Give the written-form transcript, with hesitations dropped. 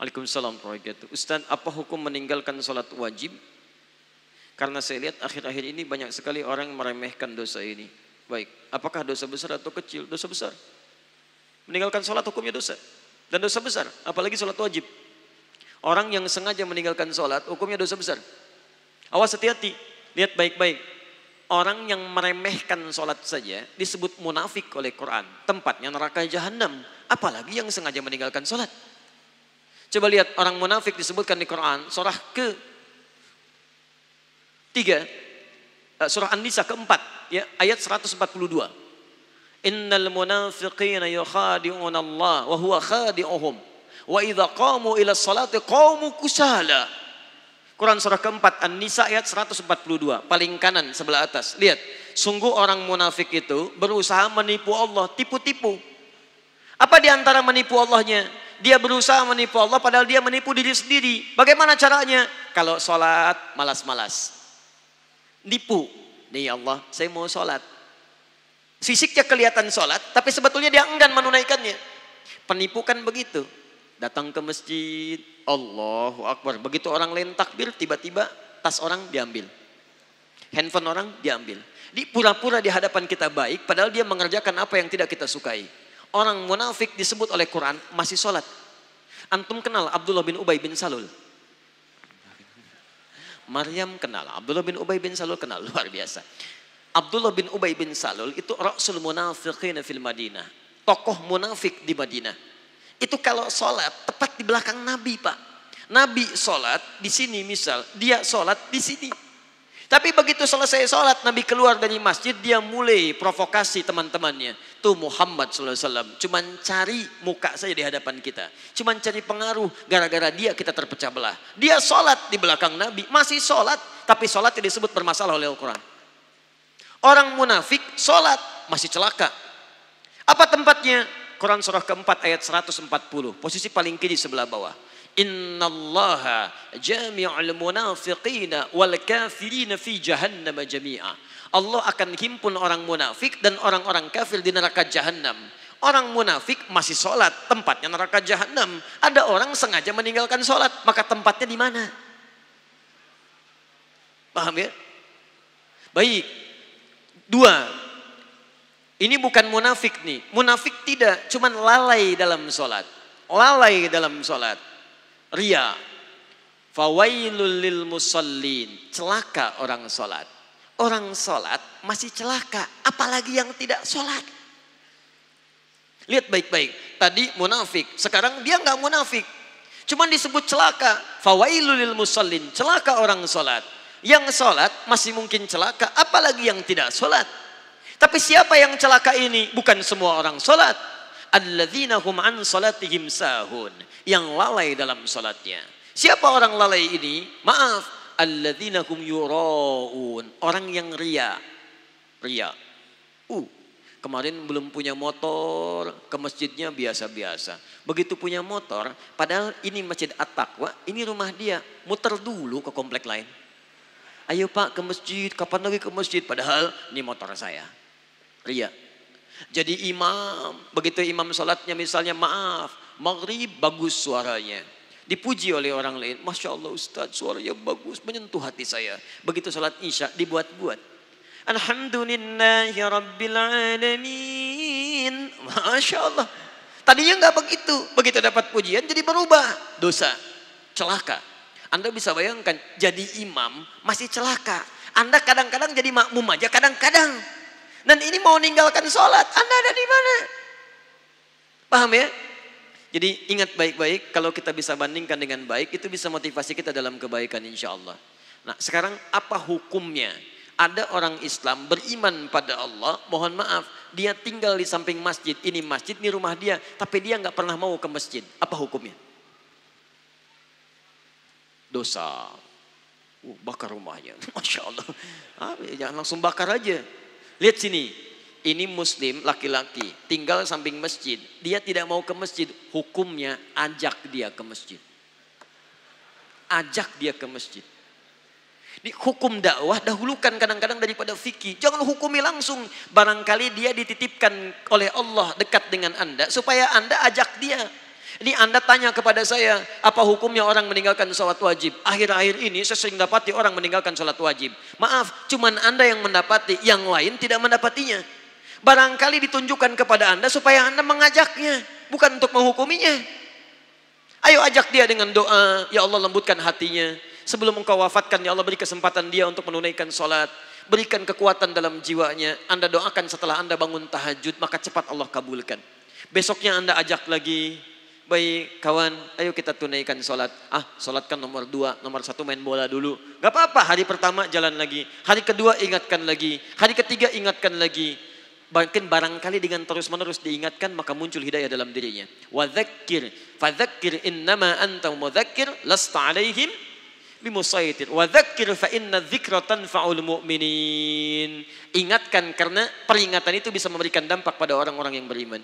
Waalaikumsalam warahmatullahi wabarakatuh. Ustaz, apa hukum meninggalkan sholat wajib? Karena saya lihat akhir-akhir ini banyak sekali orang meremehkan dosa ini. Baik, apakah dosa besar atau kecil? Dosa besar. Meninggalkan sholat hukumnya dosa. Dan dosa besar, apalagi sholat wajib. Orang yang sengaja meninggalkan sholat hukumnya dosa besar. Awas, hati-hati, lihat baik-baik. Orang yang meremehkan sholat saja disebut munafik oleh Quran. Tempatnya neraka jahanam. Apalagi yang sengaja meninggalkan sholat. Coba lihat orang munafik disebutkan di Quran. Surah ke-3. Surah An-Nisa ke-4. Ya, ayat 142. Innal munafiqina yukhadi'una Allah wa huwa khadi'uhum. Wa idza qamu ila sholati qamu kusala. Quran surah ke-4 An-Nisa ayat 142. Paling kanan sebelah atas. Lihat. Sungguh orang munafik itu berusaha menipu Allah. Tipu-tipu. Apa di antara menipu Allahnya? Dia berusaha menipu Allah padahal dia menipu diri sendiri. Bagaimana caranya? Kalau sholat malas-malas. Nipu. Nih Allah, saya mau sholat. Fisiknya kelihatan sholat, tapi sebetulnya dia enggan menunaikannya. Penipu kan begitu. Datang ke masjid, Allahu Akbar. Begitu orang lain takbir, tiba-tiba tas orang diambil. Handphone orang diambil. Di pura-pura di hadapan kita baik, padahal dia mengerjakan apa yang tidak kita sukai. Orang munafik disebut oleh Quran masih sholat. Antum kenal Abdullah bin Ubay bin Salul? Maryam kenal, Abdullah bin Ubay bin Salul kenal, luar biasa. Abdullah bin Ubay bin Salul itu Rasul Munafiqin fil Madinah. Tokoh munafik di Madinah. Itu kalau sholat tepat di belakang Nabi, Pak. Nabi sholat di sini misal, dia sholat di sini. Tapi begitu selesai sholat, Nabi keluar dari masjid, dia mulai provokasi teman-temannya. Tuh Muhammad SAW, cuman cari muka saja di hadapan kita. Cuman cari pengaruh, gara-gara dia kita terpecah belah. Dia sholat di belakang Nabi, masih sholat, tapi sholatnya disebut bermasalah oleh Al-Quran. Orang munafik sholat, masih celaka. Apa tempatnya? Quran surah ke-4 ayat 140, posisi paling kiri sebelah bawah. Innallaha jami'ul munafiqina wal kafirina fi jahannam jami'a. Allah akan himpun orang munafik dan orang-orang kafir di neraka jahanam. Orang munafik masih sholat, tempatnya neraka jahanam. Ada orang sengaja meninggalkan sholat, maka tempatnya di mana? Paham ya? Baik. Dua. Ini bukan munafik nih. Munafik tidak, cuman lalai dalam sholat. Lalai dalam sholat. Ria. Fawailul lil musallin. Celaka orang sholat. Orang sholat masih celaka. Apalagi yang tidak sholat. Lihat baik-baik. Tadi munafik. Sekarang dia nggak munafik. Cuman disebut celaka. Fawailul lil musallin. Celaka orang sholat. Yang sholat masih mungkin celaka. Apalagi yang tidak sholat. Tapi siapa yang celaka ini? Bukan semua orang sholat. Alladzina hum an salatihim sahun. Yang lalai dalam sholatnya. Siapa orang lalai ini? Maaf. Alladzina hum yura'un. Orang yang ria. Ria. Kemarin belum punya motor. Ke masjidnya biasa-biasa. Begitu punya motor. Padahal ini masjid At-Taqwa. Ini rumah dia. Muter dulu ke komplek lain. Ayo Pak ke masjid. Kapan lagi ke masjid? Padahal ini motor saya. Ria. Jadi imam, begitu imam sholatnya misalnya maaf, maghrib bagus suaranya. Dipuji oleh orang lain. Masya Allah Ustaz, suaranya bagus, menyentuh hati saya. Begitu sholat isya dibuat-buat. Alhamdulillahi Rabbil Alamin. Masya Allah. Tadinya nggak begitu. Begitu dapat pujian jadi berubah. Dosa. Celaka. Anda bisa bayangkan jadi imam masih celaka. Anda kadang-kadang jadi makmum aja kadang-kadang. Dan ini mau meninggalkan sholat. Anda ada di mana? Paham ya? Jadi ingat baik-baik. Kalau kita bisa bandingkan dengan baik. Itu bisa motivasi kita dalam kebaikan insya Allah. Nah sekarang apa hukumnya? Ada orang Islam beriman pada Allah. Mohon maaf. Dia tinggal di samping masjid. Ini masjid, ini rumah dia. Tapi dia nggak pernah mau ke masjid. Apa hukumnya? Dosa. Bakar rumahnya. Masya Allah. Jangan langsung bakar aja. Lihat sini, ini muslim laki-laki tinggal samping masjid. Dia tidak mau ke masjid, hukumnya ajak dia ke masjid. Ajak dia ke masjid. Di hukum dakwah dahulukan kadang-kadang daripada fikih. Jangan hukumi langsung. Barangkali dia dititipkan oleh Allah dekat dengan Anda supaya Anda ajak dia. Ini Anda tanya kepada saya, apa hukumnya orang meninggalkan sholat wajib? Akhir-akhir ini saya sering dapati orang meninggalkan sholat wajib. Maaf, cuman Anda yang mendapati, yang lain tidak mendapatinya. Barangkali ditunjukkan kepada Anda supaya Anda mengajaknya, bukan untuk menghukuminya. Ayo ajak dia dengan doa, ya Allah lembutkan hatinya. Sebelum engkau wafatkan, ya Allah beri kesempatan dia untuk menunaikan sholat. Berikan kekuatan dalam jiwanya. Anda doakan setelah Anda bangun tahajud, maka cepat Allah kabulkan. Besoknya Anda ajak lagi. Baik kawan, ayo kita tunaikan sholat. Sholat kan nomor 2, nomor 1 main bola dulu. Gak apa-apa, hari pertama jalan lagi. Hari kedua ingatkan lagi. Hari ketiga ingatkan lagi. Bahkan barangkali dengan terus-menerus diingatkan, maka muncul hidayah dalam dirinya. Wadzakir, fadzakir innama anta mudzakir, lasta alaihim bimusaitir. Wadzakir fa inna dzikra tanfa'ul mu'minin. Ingatkan karena peringatan itu bisa memberikan dampak pada orang-orang yang beriman.